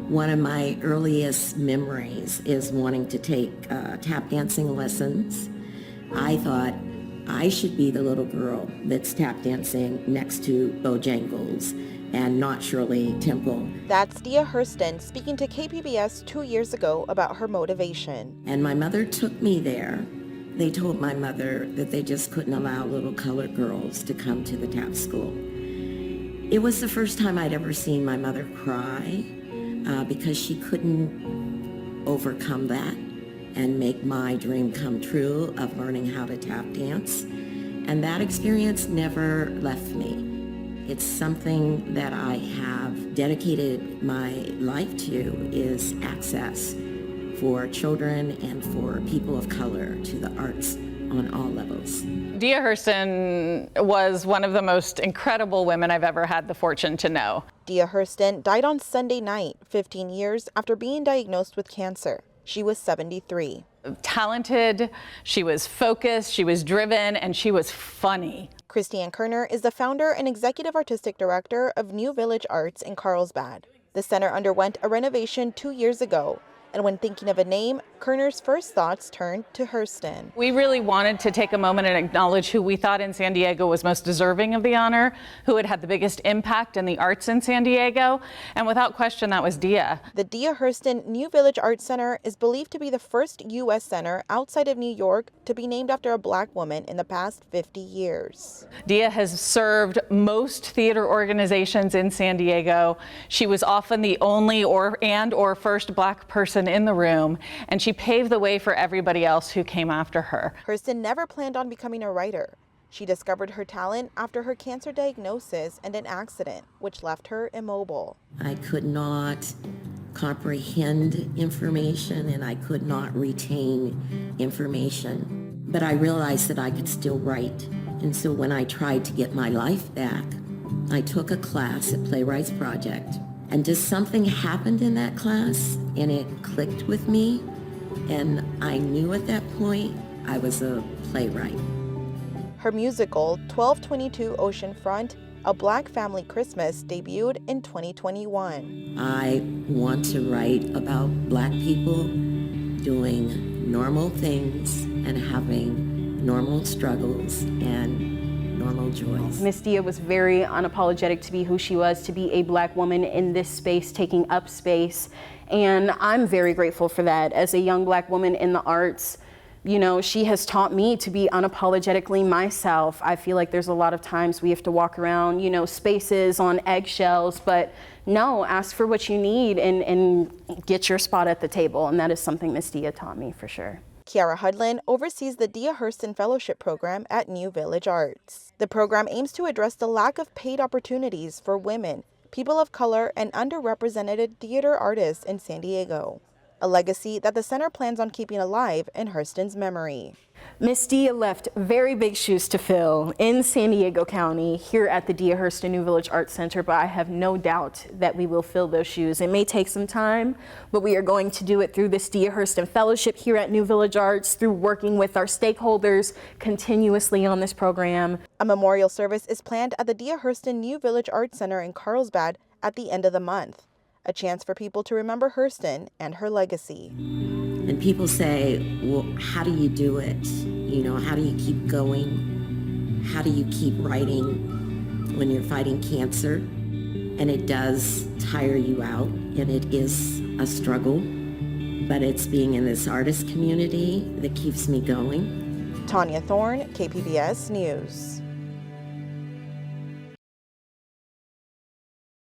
One of my earliest memories is wanting to take tap dancing lessons. I thought I should be the little girl that's tap dancing next to Bojangles and not Shirley Temple. That's Dea Hurston speaking to KPBS 2 years ago about her motivation. And my mother took me there. They told my mother that they just couldn't allow little colored girls to come to the tap school. It was the first time I'd ever seen my mother cry because she couldn't overcome that and make my dream come true of learning how to tap dance. And that experience never left me. It's something that I have dedicated my life to, is access for children and for people of color to the arts on all levels. Dea Hurston was one of the most incredible women I've ever had the fortune to know. Dea Hurston died on Sunday night, 15 years after being diagnosed with cancer. She was 73. Talented, she was focused, she was driven, and she was funny. Christiane Kerner is the founder and executive artistic director of New Village Arts in Carlsbad. The center underwent a renovation 2 years ago, and when thinking of a name, Kerner's first thoughts turned to Hurston. We really wanted to take a moment and acknowledge who we thought in San Diego was most deserving of the honor, who had had the biggest impact in the arts in San Diego, and without question, that was Dea. The Dea Hurston New Village Arts Center is believed to be the first U.S. center outside of New York to be named after a Black woman in the past 50 years. Dea has served most theater organizations in San Diego. She was often the only or first Black person in the room, and she paved the way for everybody else who came after her. Hurston never planned on becoming a writer. She discovered her talent after her cancer diagnosis and an accident, which left her immobile. I could not comprehend information and I could not retain information, but I realized that I could still write. And so when I tried to get my life back, I took a class at Playwright's Project. And just something happened in that class and it clicked with me. And I knew at that point I was a playwright. Her musical, 1222 Oceanfront, A Black Family Christmas, debuted in 2021. I want to write about Black people doing normal things and having normal struggles and normal joys. Miss Dea was very unapologetic to be who she was, to be a Black woman in this space, taking up space. And I'm very grateful for that. As a young Black woman in the arts, you know, she has taught me to be unapologetically myself. I feel like there's a lot of times we have to walk around, you know, spaces on eggshells, but no, ask for what you need and get your spot at the table. And that is something Miss Dea taught me for sure. Kiara Hudlin oversees the Dea Hurston Fellowship Program at New Village Arts. The program aims to address the lack of paid opportunities for women, people of color, and underrepresented theater artists in San Diego, a legacy that the center plans on keeping alive in Hurston's memory. Miss Dea left very big shoes to fill in San Diego County here at the Dea Hurston New Village Arts Center, but I have no doubt that we will fill those shoes. It may take some time, but we are going to do it through this Dea Hurston Fellowship here at New Village Arts, through working with our stakeholders continuously on this program. A memorial service is planned at the Dea Hurston New Village Arts Center in Carlsbad at the end of the month, a chance for people to remember Hurston and her legacy. And people say, well, how do you do it? You know, how do you keep going? How do you keep writing when you're fighting cancer? And it does tire you out, and it is a struggle, but it's being in this artist community that keeps me going. Tania Thorne, KPBS News.